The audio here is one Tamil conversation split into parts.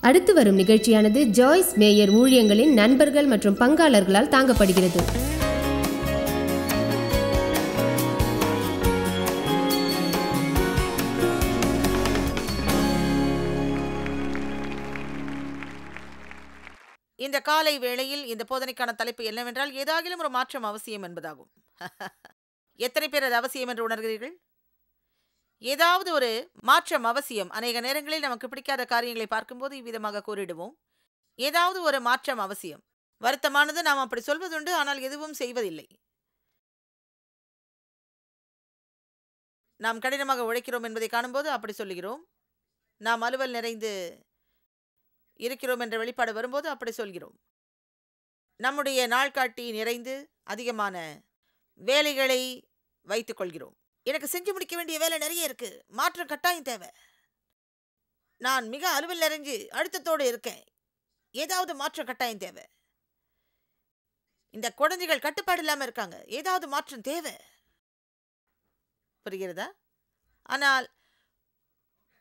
அடுத்து வரும் நிகழ்ச்சியானது ஜாய்ஸ் மேயர் ஊழியங்களின் நண்பர்கள் மற்றும் பங்காளர்களால் தாங்கப்படுகிறது. இந்த காலை வேளையில் இந்த போதனைக்கான தலைப்பு என்னவென்றால், ஏதாகிலும் ஒரு மாற்றம் அவசியம் என்பதாகும். எத்தனை பேர் அது அவசியம் என்று உணர்கிறீர்கள்? ஏதாவது ஒரு மாற்றம் அவசியம். அநேக நேரங்களில் நமக்கு பிடிக்காத காரியங்களை பார்க்கும்போது இவ்விதமாக கூறிடுவோம், ஏதாவது ஒரு மாற்றம் அவசியம். வருத்தமானது, நாம் அப்படி சொல்வதுண்டு, ஆனால் எதுவும் செய்வதில்லை. நாம் கடினமாக உழைக்கிறோம் என்பதை காணும்போது அப்படி சொல்லுகிறோம். நாம் அலுவல் நிறைந்து இருக்கிறோம் என்ற வெளிப்பாடு வரும்போது அப்படி சொல்கிறோம். நம்முடைய நாள்காட்டி நிறைந்து அதிகமான வேலைகளை வைத்துக் கொள்கிறோம். எனக்கு செஞ்சு முடிக்க வேண்டிய வேலை நிறைய இருக்கு, மாற்றம் கட்டாயம் தேவை, நான் மிக அலுவல் நிறைஞ்சு அழுத்தத்தோடு இருக்கேன், ஏதாவது மாற்றம் கட்டாயம் தேவை. இந்த குழந்தைகள் கட்டுப்பாடு இல்லாமல் இருக்காங்க, ஏதாவது மாற்றம் தேவை. புரிகிறதா? ஆனால்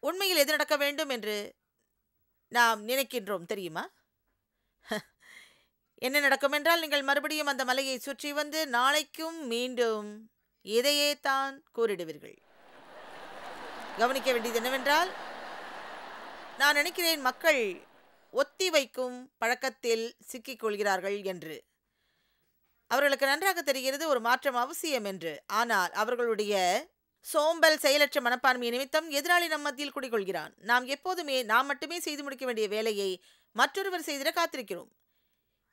உண்மையில் எது நடக்க வேண்டும் என்று நாம் நினைக்கின்றோம் தெரியுமா? என்ன நடக்கும் என்றால், நீங்கள் மறுபடியும் அந்த மலையை சுற்றி வந்து நாளைக்கும் மீண்டும் இதையே தான் கூறிடுவீர்கள். கவனிக்க வேண்டியது என்னவென்றால், நான் நினைக்கிறேன் மக்கள் ஒத்தி வைக்கும் பழக்கத்தில் சிக்கிக் கொள்கிறார்கள் என்று. அவர்களுக்கு நன்றாக தெரிகிறது ஒரு மாற்றம் அவசியம் என்று. ஆனால் அவர்களுடைய சோம்பல், செயலற்ற மனப்பான்மை நிமித்தம் எதிராளி நம் மத்தியில் குடிகொள்கிறான். நாம் எப்போதுமே நாம் மட்டுமே செய்து முடிக்க வேண்டிய வேலையை மற்றொருவர் செய்திட காத்திருக்கிறோம்.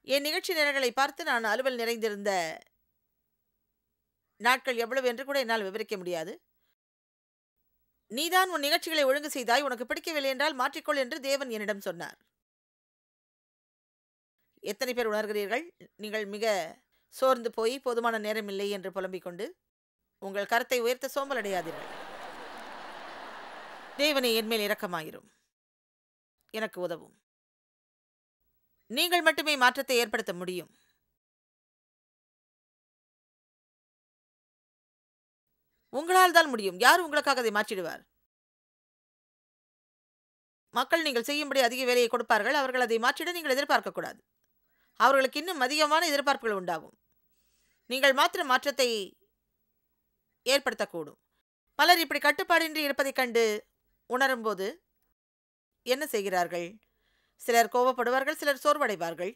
என் நிகழ்ச்சி நேரங்களை பார்த்து நான் அலுவல் நிறைந்திருந்த நாட்கள் எவ்வளவு என்று கூட என்னால் விவரிக்க முடியாது. நீதான் உன் நிகழ்ச்சிகளை ஒழுங்கு செய்தாய், உனக்கு பிடிக்கவில்லை என்றால் மாற்றிக்கொள் என்று தேவன் என்னிடம் சொன்னார். எத்தனை பேர் உணர்கிறீர்கள்? நீங்கள் மிக சோர்ந்து போய் போதுமான நேரம் இல்லை என்று புலம்பிக் கொண்டு உங்கள் கரத்தை உயர்த்த சோம்பல் அடையாதீர்கள். தேவனே, என்மேல் இரக்கமாயிரும், எனக்கு உதவும். நீங்கள் மட்டுமே மாற்றத்தை ஏற்படுத்த முடியும். உங்களால் தான் முடியும். யார் உங்களுக்காக அதை மாற்றிடுவார்? மக்கள் நீங்கள் செய்யும்படி அதிக வேலையை கொடுப்பார்கள். அவர்கள் அதை மாற்றிட நீங்கள் எதிர்பார்க்க கூடாது. அவர்களுக்கு இன்னும் அதிகமான எதிர்பார்ப்புகள் உண்டாகும். நீங்கள் மாத்திர மாற்றத்தை ஏற்படுத்தக்கூடும். பலர் இப்படி கட்டுப்பாடின்றி இருப்பதைக் கண்டு உணரும்போது என்ன செய்கிறார்கள்? சிலர் கோபப்படுவார்கள், சிலர் சோர்வடைவார்கள்,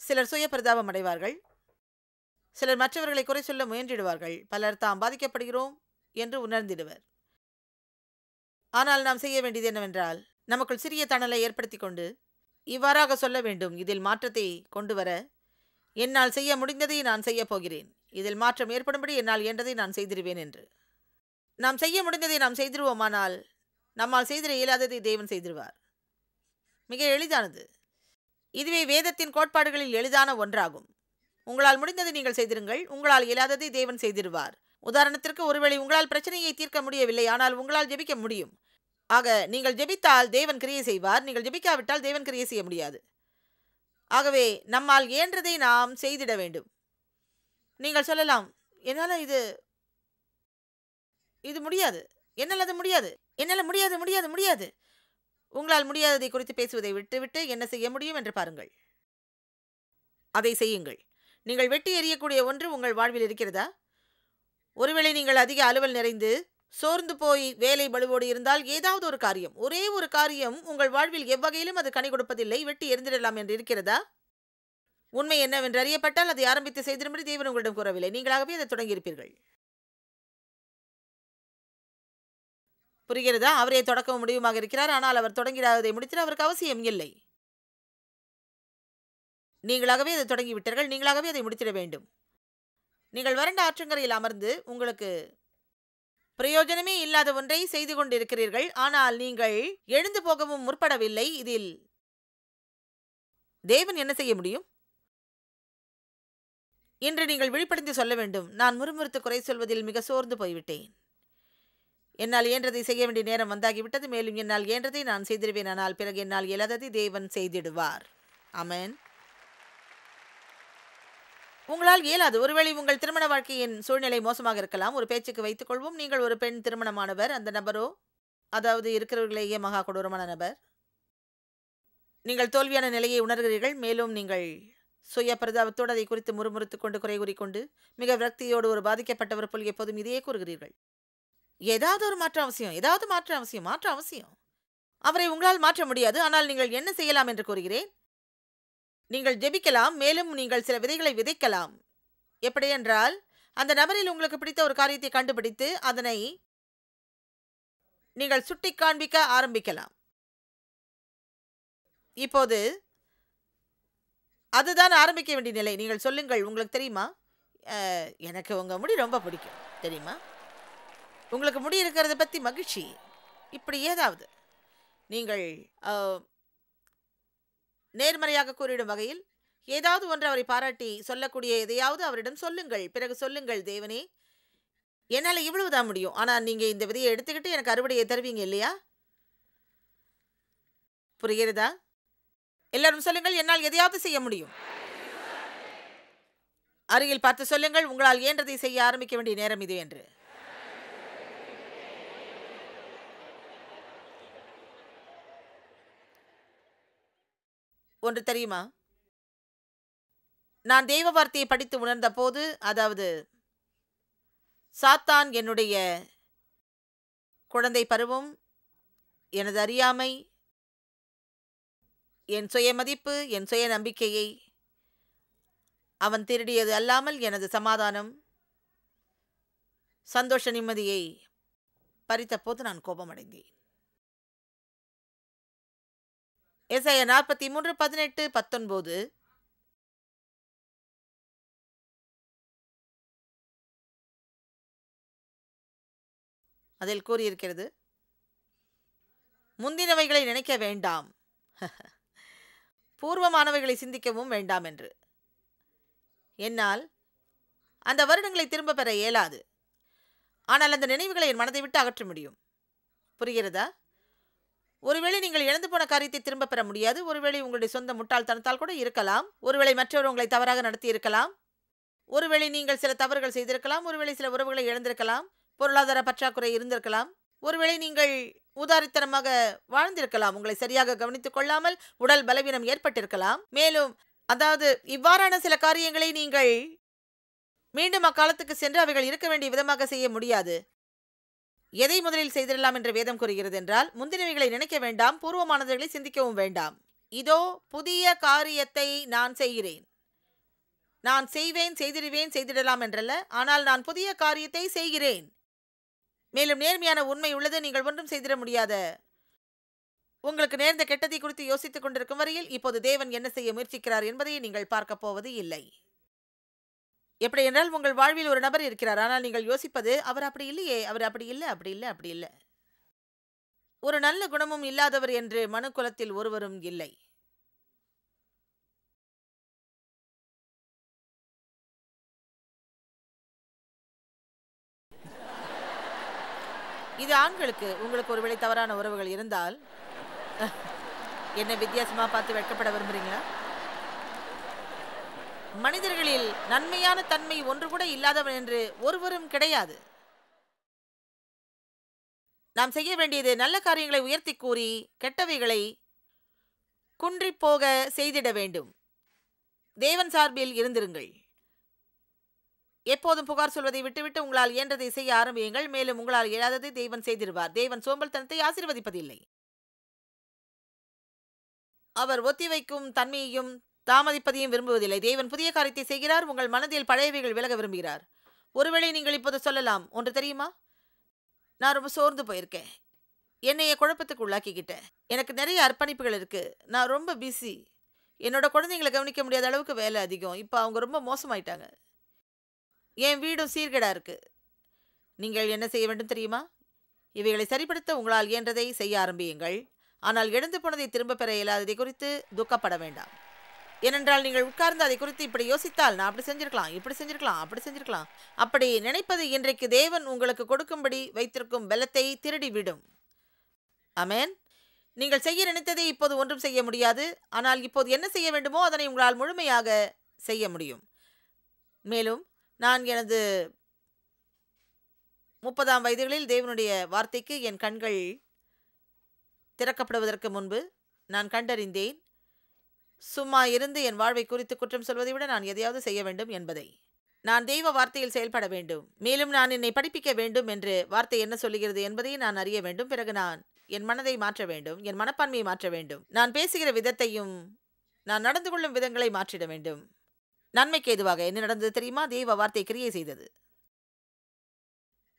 சிலர் சுய பிரதாபம் அடைவார்கள், சிலர் மற்றவர்களை குறை சொல்ல முயன்றிடுவார்கள், பலர் தாம் பாதிக்கப்படுகிறோம் என்று உணர்ந்திடுவர். ஆனால் நாம் செய்ய வேண்டியது என்னவென்றால், நமக்குள் சிறிய தணலை ஏற்படுத்தி கொண்டு இவ்வாறாக சொல்ல வேண்டும், இதில் மாற்றத்தை கொண்டு வர என்னால் செய்ய முடிந்ததை நான் செய்ய போகிறேன், இதில் மாற்றம் ஏற்படும்படி என்னால் இயன்றதை நான் செய்திருவேன் என்று. நாம் செய்ய முடிந்ததை நாம் செய்திருவோமானால் நம்மால் செய்திட இயலாததை தேவன் செய்திருவார். மிக எளிதானது. இதுவே வேதத்தின் கோட்பாடுகளில் எளிதான ஒன்றாகும். உங்களால் முடிந்ததை நீங்கள் செய்திருங்கள், உங்களால் இயலாததை தேவன் செய்திருவார். உதாரணத்திற்கு, ஒருவேளை உங்களால் பிரச்சனையை தீர்க்க முடியவில்லை, ஆனால் உங்களால் ஜெபிக்க முடியும். ஆக நீங்கள் ஜெபித்தால் தேவன் கிரியை செய்வார், நீங்கள் ஜெபிக்காவிட்டால் தேவன் கிரியை செய்ய முடியாது. ஆகவே நம்மால் இயன்றதை நாம் செய்திட வேண்டும். நீங்கள் சொல்லலாம், என்னால் இது முடியாது, என்னால் அது முடியாது, என்னால் முடியாது முடியாது முடியாது. உங்களால் முடியாததை குறித்து பேசுவதை விட்டுவிட்டு என்ன செய்ய முடியும் என்று பாருங்கள், அதை செய்யுங்கள். நீங்கள் வெட்டி எறியக்கூடிய ஒன்று உங்கள் வாழ்வில் இருக்கிறதா? ஒருவேளை நீங்கள் அதிக அலுவல் நிறைந்து சோர்ந்து போய் வேலை பளுவோடு இருந்தால், ஏதாவது ஒரு காரியம், ஒரே ஒரு காரியம் உங்கள் வாழ்வில் எவ்வகையிலும் அது கனி கொடுப்பதில்லை, வெட்டி எறிந்திடலாம் என்று இருக்கிறதா? உண்மை என்னவென்று அறியப்பட்டால் அதை ஆரம்பித்து செய்திரும்படி தேவன் உங்களிடம் கூறவில்லை, நீங்களாகவே அதை தொடங்கியிருப்பீர்கள். புரிகிறதா? அவரே தொடக்கவும் முடிவுமாக இருக்கிறார், ஆனால் அவர் தொடங்கிடாததை முடித்திட அவருக்கு அவசியம் இல்லை. நீங்களாகவே அதை தொடங்கிவிட்டீர்கள், நீங்களாகவே அதை முடித்திட வேண்டும். நீங்கள் வறண்ட ஆற்றங்கரையில் அமர்ந்து உங்களுக்கு பிரயோஜனமே இல்லாத ஒன்றை செய்து கொண்டிருக்கிறீர்கள், ஆனால் நீங்கள் எழுந்து போகவும் முற்படவில்லை. இதில் தேவன் என்ன செய்ய முடியும்? இன்று நீங்கள் விழிப்படைந்து சொல்ல வேண்டும், நான் முறுமுறுத்து குறை சொல்வதில் மிக சோர்ந்து போய்விட்டேன், என்னால் இயன்றதை செய்ய வேண்டிய நேரம் வந்தாகிவிட்டது, மேலும் என்னால் இயன்றதை நான் செய்திருவேன், ஆனால் பிறகு என்னால் இயலாததை தேவன் செய்திடுவார். ஆமென். உங்களால் இயலாது. ஒருவேளை உங்கள் திருமண வாழ்க்கையின் சூழ்நிலை மோசமாக இருக்கலாம். ஒரு பேச்சுக்கு வைத்துக் கொள்வோம், நீங்கள் ஒரு பெண் திருமணமானவர், அந்த நபரோ, அதாவது இருக்கிறவர்களேயே மகா கொடூரமான நபர், நீங்கள் தோல்வியான நிலையை உணர்கிறீர்கள். மேலும் நீங்கள் சுய பரிதாபத்தோடு அதை குறித்து முறுமுறுத்துக் கொண்டு குறை கூறிக்கொண்டு மிக விரக்தியோடு ஒரு பாதிக்கப்பட்டவர் போல் எப்போதும் இதையே கூறுகிறீர்கள். ஏதாவது ஒரு மாற்றம் அவசியம், ஏதாவது மாற்றம் அவசியம், மாற்றம் அவசியம். அவரை உங்களால் மாற்ற முடியாது. ஆனால் நீங்கள் என்ன செய்யலாம் என்று கூறுகிறேன். நீங்கள் ஜெபிக்கலாம். மேலும் நீங்கள் சில விதைகளை விதைக்கலாம். எப்படி என்றால், அந்த நபரில் உங்களுக்கு பிடித்த ஒரு காரியத்தை கண்டுபிடித்து அதனை நீங்கள் சுட்டி காண்பிக்க ஆரம்பிக்கலாம். இப்போது அதுதான் ஆரம்பிக்க வேண்டிய நிலை. நீங்கள் சொல்லுங்கள், உங்களுக்கு தெரியுமா, எனக்கு உங்கள் முடி ரொம்ப பிடிக்கும் தெரியுமா, உங்களுக்கு முடி இருக்கிறத பற்றி மகிழ்ச்சி, இப்படி ஏதாவது நீங்கள் நேர்மறையாக கூறிடும் வகையில் ஏதாவது ஒன்று அவரை பாராட்டி சொல்லக்கூடிய எதையாவது அவரிடம் சொல்லுங்கள். பிறகு சொல்லுங்கள், தேவனே, என்னால் இவ்வளவுதான் முடியும். ஆனால் நீங்கள் இந்த விதையை எடுத்துக்கிட்டு எனக்கு அறுவடையை தருவீங்க இல்லையா? புரிகிறதா? எல்லாரும் சொல்லுங்கள், என்னால் எதையாவது செய்ய முடியும். அருகில் பார்த்து சொல்லுங்கள், உங்களால் இயன்றதை செய்ய ஆரம்பிக்க வேண்டிய நேரம் இது என்று. ஒன்று தெரியுமா, நான் தெய்வ வார்த்தையை படித்து உணர்ந்த போது, அதாவது சாத்தான் என்னுடைய குழந்தை பருவம், எனது அறியாமை, என் சுய மதிப்பு, என் சுய நம்பிக்கையை அவன் திருடியது அல்லாமல் எனது சமாதானம், சந்தோஷ நிம்மதியை பறித்த போது நான் கோபமடைந்தேன். எசாயா 43:18-19. அதில் கூறியிருக்கிறது, முந்தினவைகளை நினைக்க வேண்டாம், பூர்வமானவைகளை சிந்திக்கவும் வேண்டாம் என்று. என்னால் அந்த வருடங்களை திரும்ப பெற இயலாது. ஆனால் அந்த நினைவுகளை என் மனதை விட்டு அகற்ற முடியும். புரிகிறதா? ஒருவேளை நீங்கள் இழந்து போன காரியத்தை திரும்ப பெற முடியாது. ஒருவேளை உங்களுடைய சொந்த முட்டாள்தனத்தால் கூட இருக்கலாம். ஒருவேளை மற்றவர் உங்களை தவறாக நடத்தி இருக்கலாம். ஒருவேளை நீங்கள் சில தவறுகள் செய்திருக்கலாம். ஒருவேளை சில உறவுகளை இழந்திருக்கலாம். பொருளாதார பற்றாக்குறை இருந்திருக்கலாம். ஒருவேளை நீங்கள் உதாரித்தனமாக வாழ்ந்திருக்கலாம். உங்களை சரியாக கவனித்துக் கொள்ளாமல் உடல் பலவீனம் ஏற்பட்டிருக்கலாம். மேலும் அதாவது இவ்வாறான சில காரியங்களை நீங்கள் மீண்டும் அக்காலத்துக்கு சென்று அவைகள் இருக்க வேண்டிய விதமாக செய்ய முடியாது. எதை முதலில் செய்திடலாம் என்று வேதம் கூறுகிறது என்றால், முந்தினவைகளை நினைக்க வேண்டாம், பூர்வமானவர்களை சிந்திக்கவும் வேண்டாம். இதோ புதிய காரியத்தை நான் செய்கிறேன். நான் செய்வேன், செய்திடுவேன், செய்திடலாம் என்றல்ல, ஆனால் நான் புதிய காரியத்தை செய்கிறேன். மேலும் நேர்மையான உண்மை உள்ளது. நீங்கள் ஒன்றும் செய்திட முடியாத உங்களுக்கு நேர்ந்த கெட்டதை குறித்து யோசித்துக் கொண்டிருக்கும் வரையில் இப்போது தேவன் என்ன செய்ய முயற்சிக்கிறார் என்பதை நீங்கள் பார்க்க போவது இல்லை. எப்படி என்றால், உங்கள் வாழ்வில் ஒரு நபர் இருக்கிறார். ஆனால் நீங்கள் யோசிப்பது, அவர் அப்படி இல்லையே, அவர் அப்படி இல்லை, அப்படி இல்லை, அப்படி இல்லை. ஒரு நல்ல குணமும் இல்லாதவர் என்று மனு குலத்தில் ஒருவரும் இல்லை. இது ஆண்களுக்கு. உங்களுக்கு ஒருவேளை தவறான உறவுகள் இருந்தால் என்ன வித்தியாசமா பார்த்து வெட்கப்பட விரும்புறீங்களா? மனிதர்களில் நன்மையான தன்மை ஒன்று கூட இல்லாதவன் என்று ஒருவரும் கிடையாது. நாம் செய்ய வேண்டியது நல்ல காரியங்களை உயர்த்தி கூறி கெட்டவைகளை குன்றி போக செய்திட வேண்டும். தேவன் சார்பில் இருந்திருங்கள். எப்போதும் புகார் சொல்வதை விட்டுவிட்டு உங்களால் இயன்றதை செய்ய ஆரம்பியுங்கள். மேலும் உங்களால் இயலாததை தேவன் செய்திருவார். தேவன் சோம்பல்தனத்தை ஆசீர்வதிப்பதில்லை. அவர் ஒத்திவைக்கும் தன்மையையும் தாமதிப்பதையும் விரும்புவதில்லை. தேவன் புதிய காரியத்தை செய்கிறார். உங்கள் மனதில் பழையவைகள் விலக விரும்புகிறார். ஒருவேளை நீங்கள் இப்போது சொல்லலாம், ஒன்று தெரியுமா, நான் ரொம்ப சோர்ந்து போயிருக்கேன், என்னைய குழப்பத்துக்கு உள்ளாக்கிக்கிட்டேன், எனக்கு நிறைய அர்ப்பணிப்புகள் இருக்கு, நான் ரொம்ப பிஸி, என்னோட குழந்தைங்களை கவனிக்க முடியாத அளவுக்கு வேலை அதிகம், இப்போ அவங்க ரொம்ப மோசமாயிட்டாங்க, என் வீடும் சீர்கேடா இருக்கு. நீங்கள் என்ன செய்ய வேண்டும் தெரியுமா? இவைகளை சரிப்படுத்த உங்களால் இயன்றதை செய்ய ஆரம்பியுங்கள். ஆனால் இழந்து போனதை திரும்ப பெற இயலாததை குறித்து துக்கப்பட வேண்டாம். ஏனென்றால் நீங்கள் உட்கார்ந்து அதை குறித்து இப்படி யோசித்தால், நான் அப்படி செஞ்சிருக்கலாம், இப்படி செஞ்சிருக்கலாம், அப்படி செஞ்சிருக்கலாம், அப்படி நினைப்பது இன்றைக்கு தேவன் உங்களுக்கு கொடுக்கும்படி வைத்திருக்கும் பலத்தை திருடிவிடும். ஆமென். நீங்கள் செய்ய நினைத்ததை இப்போது ஒன்றும் செய்ய முடியாது. ஆனால் இப்போது என்ன செய்ய வேண்டுமோ அதனை உங்களால் முழுமையாக செய்ய முடியும். மேலும் நான் எனது 30ஆம் வயதுகளில் தேவனுடைய வார்த்தைக்கு என் கண்கள் திறக்கப்படுவதற்கு முன்பு நான் கண்டறிந்தேன், சும்மா இருந்து என் வாழ்வை குறித்து குற்றம் சொல்வதை விட நான் எதையாவது செய்ய வேண்டும் என்பதை. நான் தெய்வ வார்த்தையில் செயல்பட வேண்டும். மேலும் நான் என்னை படிப்பிக்க வேண்டும் என்று வார்த்தை என்ன சொல்லுகிறது என்பதை நான் அறிய வேண்டும். பிறகு நான் என் மனதை மாற்ற வேண்டும், என் மனப்பான்மையை மாற்ற வேண்டும். நான் பேசுகிற விதத்தையும் நான் நடந்து கொள்ளும் விதங்களை மாற்றிட வேண்டும். நன்மைக்கு ஏதுவாக என்ன நடந்தது தெரியுமா? தெய்வ வார்த்தை கிரியை செய்தது.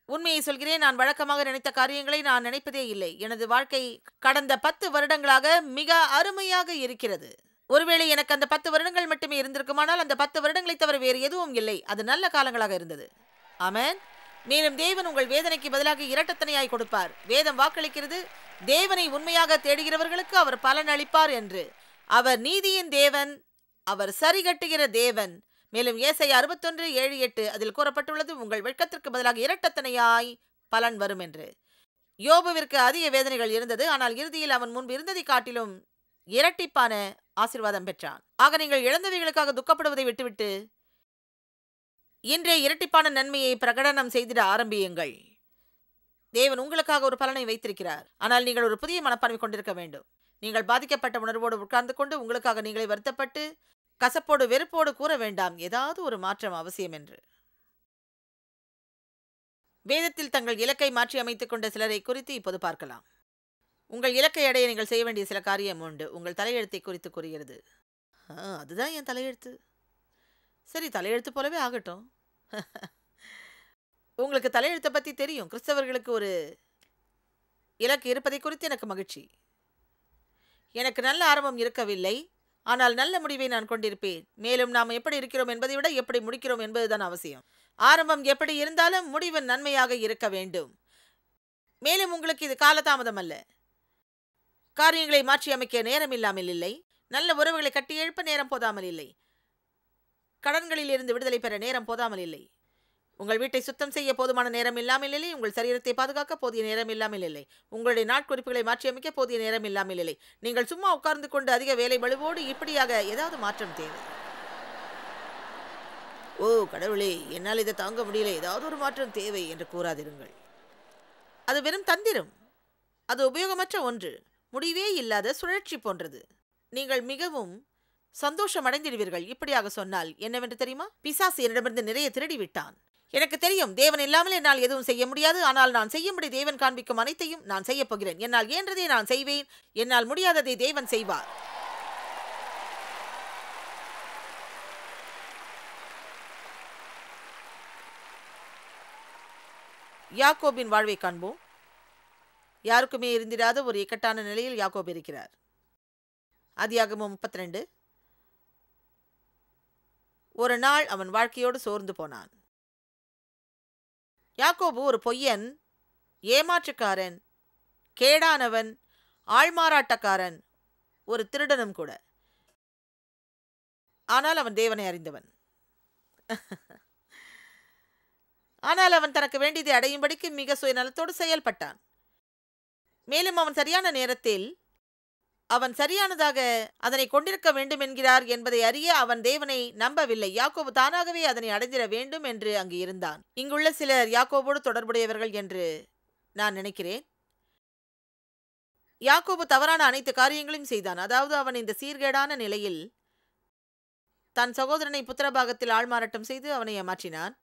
உண்மையை சொல்கிறேன், நான் வழக்கமாக நினைத்த காரியங்களை நான் நினைப்பதே இல்லை. எனது வாழ்க்கை கடந்த 10 வருடங்களாக மிக அருமையாக இருக்கிறது. ஒருவேளை எனக்கு அந்த 10 வருடங்கள் மட்டுமே இருந்திருக்குமானால் அந்த 10 வருடங்களை தவிர வேறு எதுவும் இல்லை. அது நல்ல காலங்களாக இருந்தது. ஆமென். மேலும் தேவன் உங்கள் வேதனைக்கு பதிலாக இரட்டத்தனையாய் கொடுப்பார். வேதம் வாக்களிக்கிறது, தேவனை உண்மையாக தேடுகிறவர்களுக்கு அவர் பலன் அளிப்பார் என்று. அவர் நீதியின் தேவன், அவர் சரிகட்டுகிற தேவன். மேலும் ஏசாயா 61:7-8 அதில் கூறப்பட்டுள்ளது, உங்கள் வெட்கத்திற்கு பதிலாக இரட்டத்தனையாய் பலன் வரும் என்று. யோபுவிற்கு அதிக வேதனைகள் இருந்தது, ஆனால் இறுதியில் அவன் முன்பு இருந்ததை காட்டிலும் இரட்டிப்பான ஆசீர்வாதம் பெற்றான். ஆக நீங்கள் இழந்தவைகளுக்காக துக்கப்படுவதை விட்டுவிட்டு இன்றைய இரட்டிப்பான நன்மையை பிரகடனம் செய்திட ஆரம்பியுங்கள். தேவன் உங்களுக்காக ஒரு பலனை வைத்திருக்கிறார். ஆனால் நீங்கள் ஒரு புதிய மனப்பான்மை கொண்டிருக்க வேண்டும். நீங்கள் பாதிக்கப்பட்ட உணர்வோடு உட்கார்ந்து கொண்டு உங்களுக்காக நீங்களே வருத்தப்பட்டு கசப்போடு வெறுப்போடு கூற வேண்டாம், ஏதாவது ஒரு மாற்றம் அவசியம் என்று. வேதத்தில் தங்கள் இலக்கை மாற்றி அமைத்துக் கொண்ட சிலரை குறித்து இப்போது பார்க்கலாம். உங்கள் இலக்கை அடைய நீங்கள் செய்ய வேண்டிய சில காரியம் உண்டு. உங்கள் தலையெழுத்தை குறித்து கூறுகிறது. அதுதான் என் தலையெழுத்து. சரி, தலையெழுத்து போலவே ஆகட்டும். உங்களுக்கு தலையெழுத்தை பற்றி தெரியும். கிறிஸ்தவர்களுக்கு ஒரு இலக்கு இருப்பதை குறித்து எனக்கு மகிழ்ச்சி. எனக்கு நல்ல ஆரம்பம் இருக்கவில்லை, ஆனால் நல்ல முடிவை நான் கொண்டிருப்பேன். மேலும் நாம் எப்படி இருக்கிறோம் என்பதை விட எப்படி முடிக்கிறோம் என்பதுதான் அவசியம். ஆரம்பம் எப்படி இருந்தாலும் முடிவு நன்மையாக இருக்க வேண்டும். மேலும் உங்களுக்கு இது காலதாமதம் அல்ல. காரியங்களை மாற்றி அமைக்க நேரம் இல்லாமல் இல்லை. நல்ல உறவுகளை கட்டி எழுப்ப நேரம் போதாமல் இல்லை. கடன்களில் இருந்து விடுதலை பெற நேரம் போதாமல் இல்லை. உங்கள் வீட்டை சுத்தம் செய்ய போதுமான நேரம் இல்லாமல் இல்லை. உங்கள் சரீரத்தை பாதுகாக்க போதிய நேரம் இல்லாமல் இல்லை. உங்களுடைய நாட்குறிப்புகளை மாற்றி அமைக்க போதிய நேரம் இல்லாமல் இல்லை. நீங்கள் சும்மா உட்கார்ந்து கொண்டு அதிக வேலை பளுவோடு இப்படியாக ஏதாவது மாற்றம் தேவை. ஓ கடவுளே, என்னால் இதை தாங்க முடியல, ஏதாவது ஒரு மாற்றம் தேவை என்று கூறாதிருங்கள். அது வெறும் தந்திரம். அது உபயோகமற்ற ஒன்று, முடிவே இல்லாத சுழற்சி போன்றது. நீங்கள் மிகவும் சந்தோஷம் அடைந்திடுவீர்கள் இப்படியாக சொன்னால். என்னவென்று தெரியுமா? பிசாசு என்னிடமிருந்து நிறைய திருடி விட்டான். எனக்கு தெரியும், தேவன் இல்லாமல் என்னால் எதுவும் செய்ய முடியாது. ஆனால் நான் செய்யும்படி தேவன் காண்பிக்கும் அனைத்தையும் நான் செய்ய போகிறேன். என்னால் இயன்றதை நான் செய்வேன். என்னால் முடியாததை தேவன் செய்வார். யாக்கோபின் வாழ்வை காண்போம். யாருக்குமே இருந்திராத ஒரு இக்கட்டான நிலையில் யாக்கோபு இருக்கிறார். ஆதியாகமம் 32. ஒரு நாள் அவன் வாழ்க்கையோடு சோர்ந்து போனான். யாக்கோபு ஒரு பொய்யன், ஏமாற்றுக்காரன், கேடானவன், ஆள்மாறாட்டக்காரன், ஒரு திருடனும் கூட. ஆனால் அவன் தேவனை அறிந்தவன். ஆனால் அவன் தனக்கு வேண்டியதை அடையும்படிக்கு மிக சுயநலத்தோடு செயல்பட்டான். மேலும் அவன் சரியான நேரத்தில் அவன் சரியானதாக அதனை கொண்டிருக்க வேண்டும் என்கிறார் என்பதை அறிய அவன் தேவனை நம்பவில்லை. யாக்கோபு தானாகவே அதனை அடைந்திட வேண்டும் என்று அங்கு இருந்தான். இங்குள்ள சிலர் யாக்கோபோடு தொடர்புடையவர்கள் என்று நான் நினைக்கிறேன். யாக்கோபு தவறான அனைத்து காரியங்களையும் செய்தான். அதாவது அவன் இந்த சீர்கேடான நிலையில் தன் சகோதரனை புத்திரபாகத்தில் ஆள்மாறாட்டம் செய்து அவனை ஏமாற்றினான்.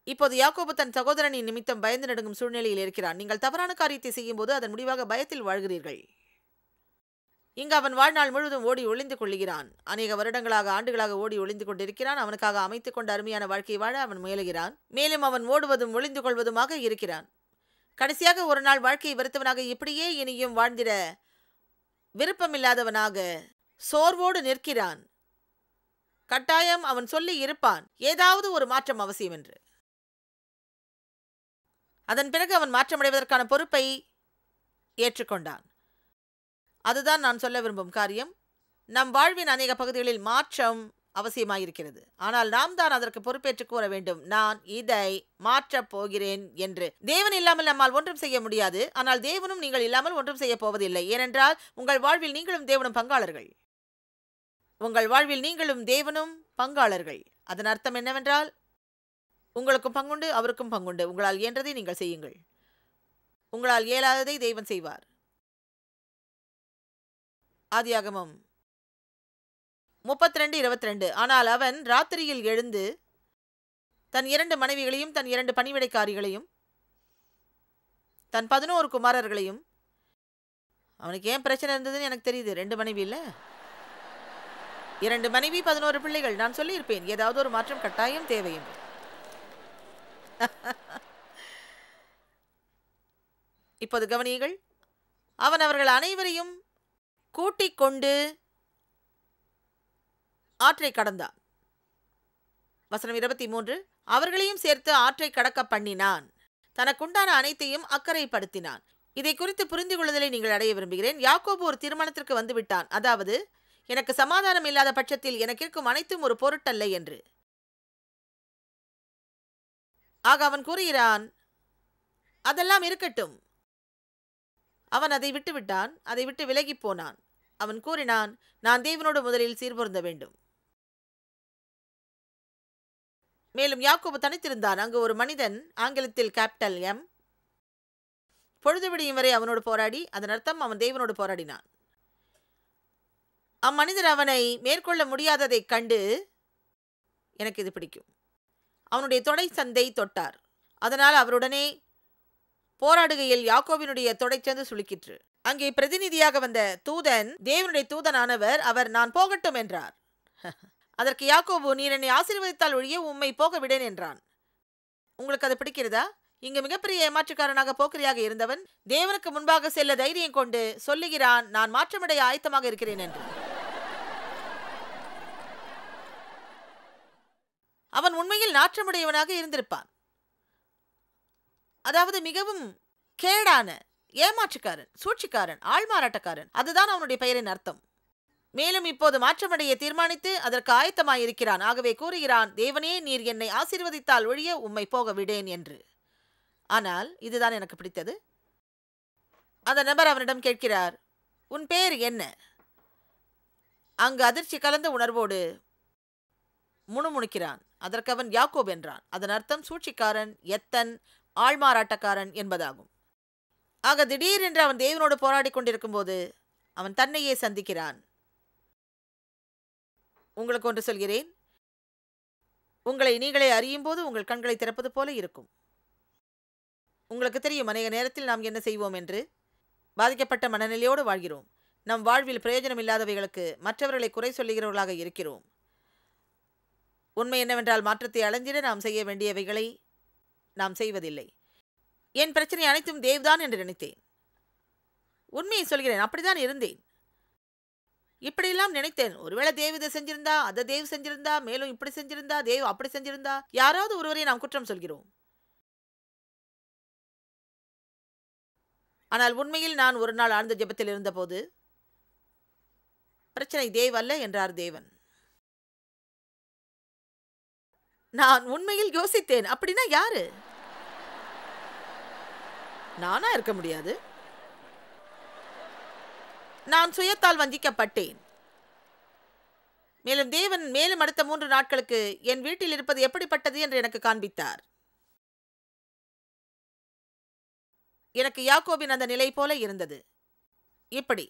இப்போது யாக்கோபு தன் சகோதரனின் நிமித்தம் பயந்து நடுங்கும் சூழ்நிலையில் இருக்கிறான். நீங்கள் தவறான காரியத்தை செய்யும் போது அதன் முடிவாக பயத்தில் வாழ்கிறீர்கள். இங்கு அவன் வாழ்நாள் முழுவதும் ஓடி ஒளிந்து கொள்ளுகிறான். அநேக வருடங்களாக, ஆண்டுகளாக ஓடி ஒளிந்து கொண்டிருக்கிறான். அவனுக்காக அமைத்துக் கொண்ட அருமையான வாழ்க்கையை வாழ அவன் முயலுகிறான். மேலும் அவன் ஓடுவதும் ஒளிந்து கொள்வதுமாக இருக்கிறான். கடைசியாக ஒரு நாள் வாழ்க்கையை வெறுத்தவனாக இப்படியே இனியும் வாழ்ந்திட விருப்பமில்லாதவனாக சோர்வோடு நிற்கிறான். கட்டாயம் அவன் சொல்லி இருப்பான், ஏதாவது ஒரு மாற்றம் அவசியம் என்று. அதன் பிறகு அவன் மாற்றமடைவதற்கான பொறுப்பை ஏற்றுக்கொண்டான். அதுதான் நான் சொல்ல விரும்பும் காரியம். நம் வாழ்வின் அநேக பகுதிகளில் மாற்றம் அவசியமாயிருக்கிறது. ஆனால் நாம் தான் அதற்கு பொறுப்பேற்று கூற வேண்டும், நான் இதை மாற்றப் போகிறேன் என்று. தேவன் இல்லாமல் நம்மால் ஒன்றும் செய்ய முடியாது. ஆனால் தேவனும் நீங்கள் இல்லாமல் ஒன்றும் செய்ய போவதில்லை. ஏனென்றால் உங்கள் வாழ்வில் நீங்களும் தேவனும் பங்காளர்கள். உங்கள் வாழ்வில் நீங்களும் தேவனும் பங்காளர்கள். அதன் அர்த்தம் என்னவென்றால், உங்களுக்கும் பங்குண்டு, அவருக்கும் பங்குண்டு. உங்களால் இயன்றதை நீங்கள் செய்யுங்கள். உங்களால் இயலாததை தேவன் செய்வார். ஆதியாகமம் 32:22. ஆனால் அவன் ராத்திரியில் எழுந்து தன் 2 மனைவிகளையும் தன் 2 பணிவிடைக்காரிகளையும் தன் 11 குமாரர்களையும், அவனுக்கு ஏன் பிரச்சனை இருந்ததுன்னு எனக்கு தெரியுது. 2 மனைவி இல்ல, 2 மனைவி 11 பிள்ளைகள். நான் சொல்லியிருப்பேன், ஏதாவது ஒரு மாற்றம் கட்டாயம் தேவை என்று. இப்போது கவனியுங்கள். அவன் அவர்கள் அனைவரையும் கூட்டிக் கொண்டு ஆற்றை கடந்தான். வசனம் 23. அவர்களையும் சேர்த்து ஆற்றை கடக்க பண்ணினான், தனக்குண்டான அனைத்தையும் அக்கறைப்படுத்தினான். இதை குறித்து புரிந்து கொள்ளுதலை நீங்கள் அடைய விரும்புகிறேன். யாக்கோபு ஒரு தீர்மானத்திற்கு வந்து விட்டான். அதாவது, எனக்கு சமாதானம் இல்லாத பட்சத்தில் எனக்கு இருக்கும் அனைத்தும் ஒரு பொருட்டல்ல என்று. ஆக அவன் கூறுகிறான், அதெல்லாம் இருக்கட்டும். அவன் அதை விட்டு விட்டான், அதை விட்டு விலகி போனான். அவன் கூறினான், நான் தேவனோடு முதலில் சீர்பொருந்த வேண்டும். மேலும் யாக்கோபு தனித்திருந்தான். அங்கு ஒரு மனிதன், ஆங்கிலத்தில் கேபிட்டல் எம், பொழுது விடியும் வரை அவனோடு போராடி, அதன் அர்த்தம் அவன் தேவனோடு போராடினான். அம்மனிதர் அவனை மேற்கொள்ள முடியாததைக் கண்டு, எனக்கு இது பிடிக்கும், அவனுடைய தொடை சந்தை தொட்டார். அதனால் அவருடனே போராடுகையில் யாக்கோபினுடைய தொடைச்சந்து சுளுக்கிற்று. அங்கே பிரதிநிதியாக வந்த தூதன், தேவனுடைய தூதனானவர், அவர் நான் போகட்டும் என்றார். அதற்கு யாக்கோபு, நீர் என்னை ஆசீர்வதித்தால் ஒழிய உம்மை போக விடேன் என்றான். உங்களுக்கு அது பிடிக்கிறதா? இங்கு மிகப்பெரிய ஏமாற்றுக்காரனாக போக்கிரியாக இருந்தவன் தேவனுக்கு முன்பாக செல்ல தைரியம் கொண்டு சொல்லுகிறான், நான் மாற்றமடைய ஆயத்தமாக இருக்கிறேன் என்று. அவன் உண்மையில் நாற்றமுடையவனாக இருந்திருப்பான். அதாவது மிகவும் கேடான ஏமாற்றுக்காரன், சூழ்ச்சிக்காரன், ஆள்மாறாட்டக்காரன். அதுதான் அவனுடைய பெயரின் அர்த்தம். மேலும் இப்போது மாற்றமடைய தீர்மானித்து அதற்கு ஆயத்தமாயிருக்கிறான். ஆகவே கூறுகிறான், தேவனே, நீர் என்னை ஆசீர்வதித்தால் ஒழிய உம்மை போக விடேன் என்று. ஆனால் இதுதான் எனக்கு பிடித்தது. அந்த நபர் அவனிடம் கேட்கிறார், உன் பெயர் என்ன? அங்கு அதிர்ச்சி கலந்த உணர்வோடு முணுமுணுக்கிறான். அதற்கு அவன் யாக்கோப் என்றான். அதன் அர்த்தம் சூழ்ச்சிக்காரன், எத்தன், ஆள்மாறாட்டக்காரன் என்பதாகும். ஆக திடீரென்று அவன் தேவனோடு போராடி கொண்டிருக்கும் போது அவன் தன்னையே சந்திக்கிறான். உங்களுக்கு ஒன்று சொல்கிறேன், உங்களை நீங்களே அறியும் போது உங்கள் கண்களை திறப்பது போல இருக்கும். உங்களுக்கு தெரியும், அநேக நேரத்தில் நாம் என்ன செய்வோம் என்று. பாதிக்கப்பட்ட மனநிலையோடு வாழ்கிறோம். நம் வாழ்வில் பிரயோஜனம் இல்லாதவைகளுக்கு மற்றவர்களை குறை சொல்லுகிறவர்களாக இருக்கிறோம். உண்மை என்னவென்றால், மாற்றத்தை அடைஞ்சிட நாம் செய்ய வேண்டியவைகளை நாம் செய்வதில்லை. என் பிரச்சனை அனைத்தும் தேவ்தான் என்று நினைத்தேன். உண்மையை சொல்கிறேன், அப்படிதான் இருந்தேன். இப்படியெல்லாம் நினைத்தேன். ஒருவேளை தேவ் இதை செஞ்சிருந்தா, அதை தேவ் செஞ்சிருந்தா, மேலும் இப்படி செஞ்சிருந்தா, தேவ் அப்படி செஞ்சிருந்தா, யாராவது ஒருவரை நாம் குற்றம் சொல்கிறோம். ஆனால் உண்மையில் நான் ஒரு நாள் ஆழ்ந்த ஜெபத்தில் இருந்தபோது, பிரச்சனை தேவ் அல்ல என்றார் தேவன். நான் உண்மையில் யோசித்தேன், அப்படின்னா யாரு? நானா இருக்க முடியாது. நான் சுயத்தால் வஞ்சிக்கப்பட்டேன். மேலும் தேவன் மேலும் அடுத்த 3 நாட்களுக்கு என் வீட்டில் இருப்பது எப்படிப்பட்டது என்று எனக்கு காண்பித்தார். எனக்கு யாக்கோபின் அந்த நிலை போல இருந்தது. இப்படி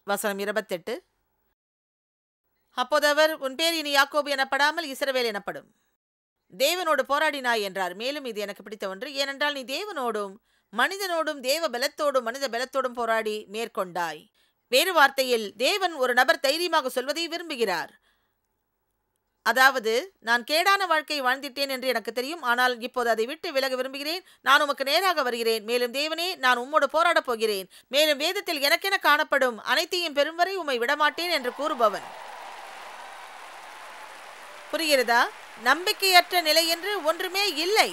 வசனம் 28. அப்போது அவர், உன் பேர் இனி யாக்கோபு எனப்படாமல் இஸ்ரவேல் எனப்படும், தேவனோடு போராடினாய் என்றார். மேலும் இது எனக்கு பிடித்த ஒன்று, ஏனென்றால் நீ தேவனோடும் மனிதனோடும் தேவ பலத்தோடும் மனித பலத்தோடும் போராடி மேற்கொண்டாய். வேறு வார்த்தையில், தேவன் ஒரு நபர் தைரியமாக சொல்வதை விரும்புகிறார். அதாவது, நான் கேடான வாழ்க்கை வாழ்ந்திட்டேன் என்று எனக்கு தெரியும், ஆனால் இப்போது அதை விட்டு விலக விரும்புகிறேன். நான் உமக்கு நேராக வருகிறேன். மேலும் தேவனே, நான் உம்மோடு போராடப் போகிறேன். மேலும் வேதத்தில் எனக்கென காணப்படும் அனைத்தையும் பெறும் வரை உம்மை விடமாட்டேன் என்று கூறுபவன். புரிகிறதா? நம்பிக்கையற்ற நிலை என்று ஒன்றுமே இல்லை.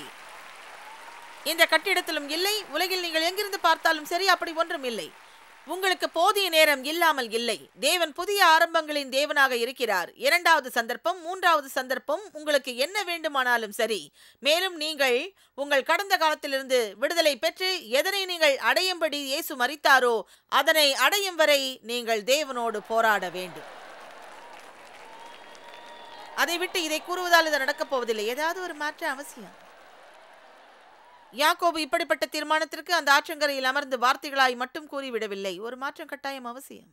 இந்த கட்டிடத்திலும் இல்லை, உலகில் நீங்கள் எங்கிருந்து பார்த்தாலும் சரி, அப்படி ஒன்றும் இல்லை. உங்களுக்கு போதிய நேரம் இல்லாமல் இல்லை. தேவன் புதிய ஆரம்பங்களின் தேவனாக இருக்கிறார். 2வது சந்தர்ப்பம், 3வது சந்தர்ப்பம், உங்களுக்கு என்ன வேண்டுமானாலும் சரி. மேலும் நீங்கள் உங்கள் கடந்த காலத்திலிருந்து விடுதலை பெற்று எதனை நீங்கள் அடையும்படி இயேசு மரித்தாரோ அதனை அடையும் வரை நீங்கள் தேவனோடு போராட வேண்டும். அதை விட்டு இதை கூறுவதால் இது நடக்கப் போவதில்லை. ஏதாவது ஒரு மாற்றம் அவசியம். யாக்கோபு இப்படிப்பட்ட தீர்மானத்திற்கு அந்த ஆற்றங்கரையில் அமர்ந்து வார்த்தைகளாய் மட்டும் கூறிவிடவில்லை. ஒரு மாற்றம் கட்டாயம் அவசியம்.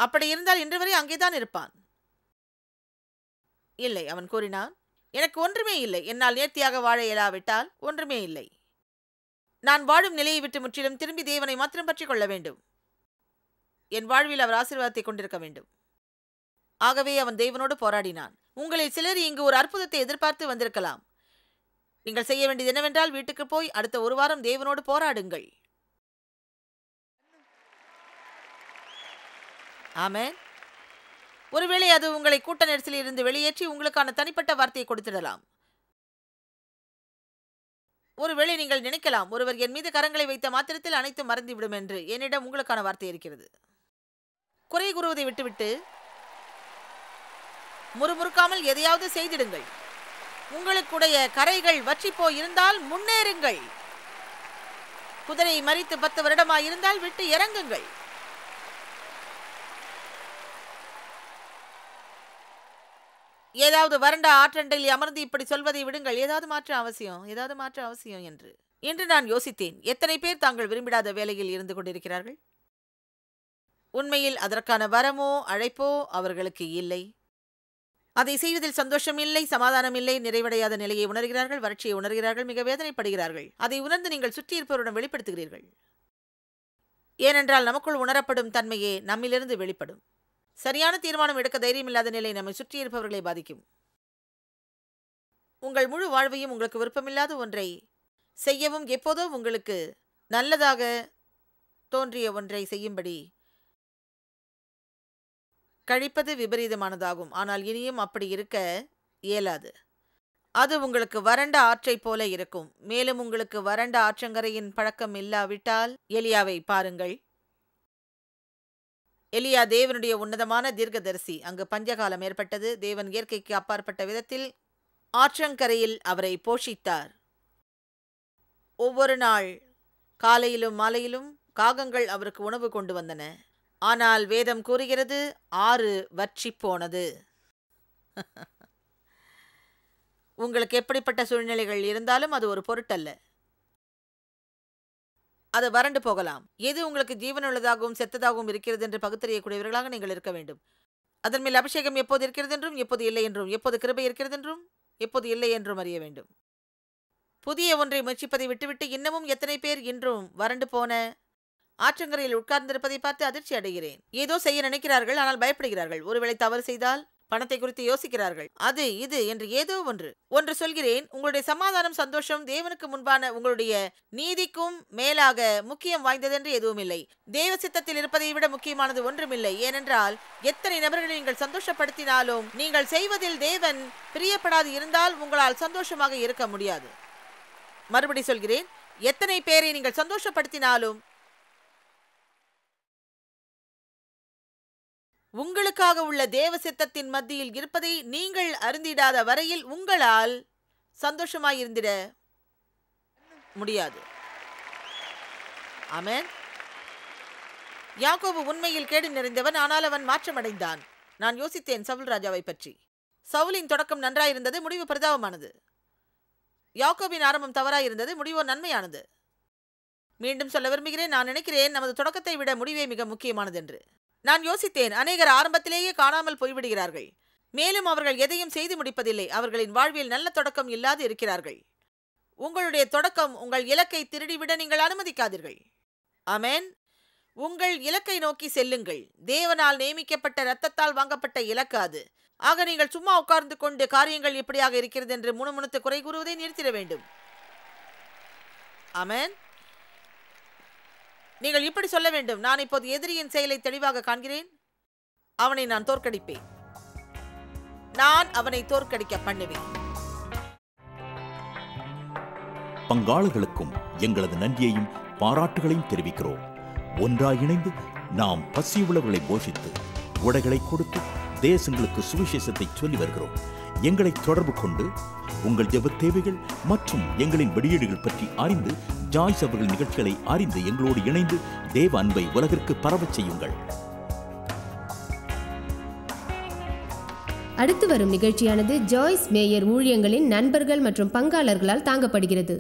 அப்படி இருந்தால் இன்று வரை அங்கேதான் இருப்பான். இல்லை, அவன் கூறினான், எனக்கு ஒன்றுமே இல்லை. என்னால் நேர்த்தியாக வாழ இயலாவிட்டால் ஒன்றுமே இல்லை. நான் வாழும் நிலையை விட்டு முற்றிலும் திரும்பி தேவனை மாத்திரம் பற்றிக் கொள்ள வேண்டும். என் வாழ்வில் அவர் ஆசீர்வாதத்தை கொண்டிருக்க வேண்டும். ஆகவே அவன் தேவனோடு போராடினான். உங்களில் சிலர் இங்கு ஒரு அற்புதத்தை எதிர்பார்த்து வந்திருக்கலாம். நீங்கள் செய்ய வேண்டியது என்னவென்றால், வீட்டுக்கு போய் அடுத்த ஒரு வாரம் தேவனோடு போராடுங்கள். ஆமென். ஒருவேளை அது உங்களை கூட்ட நெரிசலில் இருந்து வெளியேற்றி உங்களுக்கான தனிப்பட்ட வார்த்தையை கொடுத்திடலாம். ஒருவேளை நீங்கள் நினைக்கலாம், ஒருவர் என் மீது கரங்களை வைத்த மாத்திரத்தில் அனைத்தும் மறந்துவிடும் என்று. என்னிடம் உங்களுக்கான வார்த்தை இருக்கிறது. குறை கூறுவதை விட்டுவிட்டு முறுமுறுக்காமல் எதையாவது செய்திடுங்கள். உங்களுக்குடைய கரைகள் வற்றி போய் இருந்தால் முன்னேறுங்கள். குதிரை மரித்து 10 வருடமாயிருந்தால் விட்டு இறங்குங்கள். ஏதாவது வறண்ட ஆற்றண்டையில் அமர்ந்து இப்படி சொல்வதை விடுங்கள். ஏதாவது மாற்றம் அவசியம், ஏதாவது மாற்றம் அவசியம் என்று. இன்று நான் யோசித்தேன், எத்தனை பேர் தாங்கள் விரும்பிடாத வேலையில் இருந்து கொண்டிருக்கிறார்கள். உண்மையில் அதற்கான வரமோ அழைப்போ அவர்களுக்கு இல்லை. அதை செய்வதில் சந்தோஷம் இல்லை, சமாதானம் இல்லை, நிறைவடையாத நிலையை உணர்கிறார்கள், வறட்சியை உணர்கிறார்கள், மிக வேதனைப்படுகிறார்கள். அதை உணர்ந்து நீங்கள் சுற்றி இருப்பவருடன் வெளிப்படுத்துகிறீர்கள். ஏனென்றால் நமக்குள் உணரப்படும் தன்மையே நம்மிலிருந்து வெளிப்படும். சரியான தீர்மானம் எடுக்க தைரியமில்லாத நிலை நம்மை சுற்றி இருப்பவர்களை பாதிக்கும். உங்கள் முழு வாழ்வையும் உங்களுக்கு விருப்பமில்லாத ஒன்றை செய்யவும், எப்போதோ உங்களுக்கு நல்லதாக தோன்றிய ஒன்றை செய்யும்படி கழிப்பது விபரீதமானதாகும். ஆனால் இனியும் அப்படி இருக்க இயலாது. அது உங்களுக்கு வறண்ட ஆற்றை போல இருக்கும். மேலும் உங்களுக்கு வறண்ட ஆற்றங்கரையின் பழக்கம் இல்லாவிட்டால் எலியாவை பாருங்கள். எலியா தேவனுடைய உன்னதமான தீர்க்கதரிசி. அங்கு பஞ்சகாலம் ஏற்பட்டது. தேவன் இயற்கைக்கு அப்பாற்பட்ட விதத்தில் ஆற்றங்கரையில் அவரை போஷித்தார். ஒவ்வொரு நாள் காலையிலும் மாலையிலும் காகங்கள் அவருக்கு உணவு கொண்டு வந்தன. ஆனால் வேதம் கூறுகிறது, ஆறு வற்றி போனது. உங்களுக்கு எப்படிப்பட்ட சூழ்நிலைகள் இருந்தாலும் அது ஒரு பொருட்டல்ல. அது வறண்டு போகலாம். எது உங்களுக்கு ஜீவனுள்ளதாகவும் செத்ததாகவும் இருக்கிறது என்று பகுத்தறியக்கூடியவர்களாக நீங்கள் இருக்க வேண்டும். அதன் மேல் அபிஷேகம் எப்போது இருக்கிறது என்றும் எப்போது இல்லை என்றும், எப்போது கிருபை இருக்கிறது என்றும் எப்போது இல்லை என்றும் அறிய வேண்டும். புதிய ஒன்றை முயற்சிப்பதை விட்டுவிட்டு இன்னமும் எத்தனை பேர் இன்றும் வறண்டு போன ஆற்றங்கரையில் உட்கார்ந்திருப்பதை பார்த்து அதிர்ச்சி அடைகிறேன். ஏதோ செய்ய நினைக்கிறார்கள், ஆனால் பயப்படுகிறார்கள். ஒருவேளை தவறு செய்தால் பணத்தை குறித்து யோசிக்கிறார்கள். அது இது என்று ஏதோ ஒன்று சொல்கிறேன். உங்களுடைய சமாதானம், சந்தோஷம் தேவனுக்கு முன்பான உங்களுடைய நீதிக்கும் மேலாக முக்கியம் வாய்ந்ததென்று எதுவும் இல்லை. தேவ சித்தத்தில் இருப்பதை விட முக்கியமானது ஒன்றுமில்லை. ஏனென்றால் எத்தனை நபர்களை நீங்கள் சந்தோஷப்படுத்தினாலும் நீங்கள் செய்வதில் தேவன் பிரியப்படாது இருந்தால் உங்களால் சந்தோஷமாக இருக்க முடியாது. மறுபடி சொல்கிறேன், எத்தனை பேரை நீங்கள் சந்தோஷப்படுத்தினாலும் உங்களுக்காக உள்ள தேவ சித்தத்தின் மத்தியில் இருப்பதை நீங்கள் அறிந்திடாத வரையில் உங்களால் சந்தோஷமாயிருந்திட முடியாது. ஆமென். யாக்கோபு உண்மையில் கேடு நிறைந்தவன், ஆனால் அவன் மாற்றமடைந்தான். நான் யோசித்தேன் சவுல் ராஜாவை பற்றி. சவுலின் தொடக்கம் நன்றாயிருந்தது, முடிவு பரிதாபமானது. யாக்கோபின் ஆரம்பம் தவறாயிருந்தது, முடிவோ நன்மையானது. மீண்டும் சொல்ல விரும்புகிறேன், நான் நினைக்கிறேன் நமது தொடக்கத்தை விட முடிவே மிக முக்கியமானது என்று. நான் யோசித்தேன், அநேகர் ஆரம்பத்திலேயே காணாமல் போய்விடுகிறார்கள். மேலும் அவர்கள் எதையும் செய்து முடிப்பதில்லை. அவர்களின் வாழ்வில் நல்ல தொடக்கம் இல்லாது இருக்கிறார்கள். உங்களுடைய தொடக்கம் உங்கள் இலக்கை திருடிவிட நீங்கள் அனுமதிக்காதீர்கள். ஆமென். உங்கள் இலக்கை நோக்கி செல்லுங்கள். தேவனால் நியமிக்கப்பட்ட இரத்தத்தால் வாங்கப்பட்ட இலக்கு அது. ஆக நீங்கள் சும்மா உட்கார்ந்து கொண்டு காரியங்கள் இப்படியாக இருக்கிறது என்று முணுமுணுத்து குறை கூறுவதை நிறுத்திட வேண்டும். ஆமென். நீங்கள் இப்படி சொல்ல வேண்டும், நான் இப்போது எதிரியின் செயலை தெளிவாக காண்கிறேன். அவனை நான் தோற்கடிப்பேன். நான் அவனை தோற்கடிக்க பண்ணுவேன். பங்காளர்களுக்கும் எங்களது நன்றியையும் பாராட்டுகளையும் தெரிவிக்கிறோம். ஒன்றாய் இணைந்து நாம் பசியுள்ளவர்களை போஷித்து உடைகளை கொடுத்து தேசங்களுக்கு சுவிசேஷத்தை சொல்லி வருகிறோம். எங்களை தொடர்பு கொண்டு உங்கள் ஜெப தேவைகள் மற்றும் எங்களின் வெளியீடுகள் பற்றி அறிந்து ஜாய்ஸ் அவர்கள் நிகழ்ச்சிகளை அறிந்து எங்களோடு இணைந்து தேவ அன்பை உலகிற்கு பரவச் செய்யுங்கள். அடுத்து வரும் நிகழ்ச்சியானது ஜாய்ஸ் மேயர் ஊழியங்களின் நண்பர்கள் மற்றும் பங்காளர்களால் தாங்கப்படுகிறது.